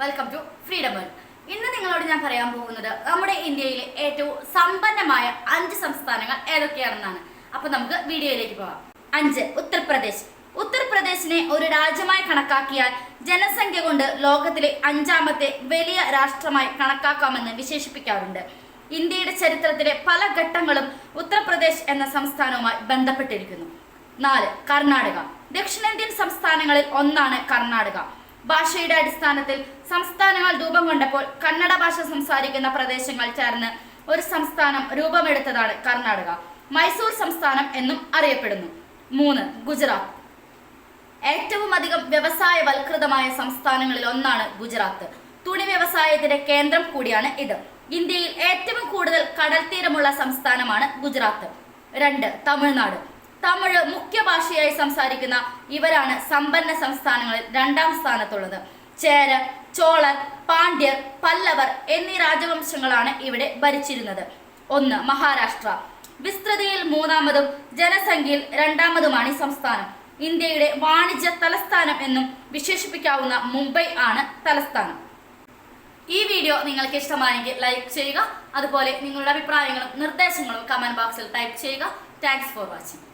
Welcome to freedom world. ഇന്ന് നിങ്ങളോട് ഞാൻ പറയാൻ പോകുന്നത് നമ്മുടെ ഇന്ത്യയിലെ ഏറ്റവും സമ്പന്നമായ 5 സംസ്ഥാനങ്ങൾ ഏതൊക്കെയാണെന്നാണ്. അപ്പൊ നമുക്ക് വീഡിയോയിലേക്ക് പോകാം. 5. ഉത്തർപ്രദേശ്. ഉത്തർപ്രദേശിനെ ഒരു രാജ്യമായി കണക്കാക്കിയാൽ ജനസംഖ്യ കൊണ്ട് ലോകത്തിലെ 5ാമത്തെ വലിയ രാഷ്ട്രമായി കണക്കാക്കാമെന്ന് വിശേഷിപ്പിക്കാറുണ്ട്. ഇന്ത്യയുടെ ചരിത്രത്തിലെ പല ഘട്ടങ്ങളും ഉത്തർപ്രദേശ് എന്ന സംസ്ഥാനവുമായി ബന്ധപ്പെട്ടിരിക്കുന്നു. 4. കർണാടക. ദക്ഷിണേന്ത്യൻ സംസ്ഥാനങ്ങളിൽ ഒന്നാണ് കർണാടക. ഭാഷയുടെ അടിസ്ഥാനത്തിൽ സംസ്ഥാനങ്ങൾ രൂപം കൊണ്ടപ്പോൾ കന്നഡ ഭാഷ സംസാരിക്കുന്ന പ്രദേശങ്ങൾ ചേർന്ന് ഒരു സംസ്ഥാനം രൂപമെടുത്തതാണ് കർണാടക. മൈസൂർ സംസ്ഥാനം എന്നും അറിയപ്പെടുന്നു. 3. ഗുജറാത്ത്. ഏറ്റവും അധികം വ്യവസായവൽകൃതമായ സംസ്ഥാനങ്ങളിൽ ഒന്നാണ് ഗുജറാത്ത്. തുണി വ്യവസായത്തിന്റെ കേന്ദ്രം കൂടിയാണ് ഇത്. ഇന്ത്യയിൽ ഏറ്റവും കൂടുതൽ കടൽ തീരമുള്ള സംസ്ഥാനമാണ് ഗുജറാത്ത്. 2. തമിഴ്നാട്. തമിഴ് മുഖ്യ ഭാഷയായി സംസാരിക്കുന്ന ഇവരാണ് സമ്പന്ന സംസ്ഥാനങ്ങളിൽ 2ാം സ്ഥാനത്തുള്ളത്. ചേര, ചോളർ, പാണ്ഡ്യർ, പല്ലവർ എന്നീ രാജവംശങ്ങളാണ് ഇവിടെ ഭരിച്ചിരുന്നത്. 1. മഹാരാഷ്ട്ര. വിസ്തൃതിയിൽ 3ാമതും ജനസംഖ്യയിൽ 2ാമതുമാണ് ഈ സംസ്ഥാനം. ഇന്ത്യയുടെ വാണിജ്യ തലസ്ഥാനം എന്നും വിശേഷിപ്പിക്കാവുന്ന മുംബൈ ആണ് തലസ്ഥാനം. ഈ വീഡിയോ നിങ്ങൾക്ക് ഇഷ്ടമായെങ്കിൽ ലൈക്ക് ചെയ്യുക. അതുപോലെ നിങ്ങളുടെ അഭിപ്രായങ്ങളും നിർദ്ദേശങ്ങളും കമന്റ് ബോക്സിൽ ടൈപ്പ് ചെയ്യുക. Thanks for watching.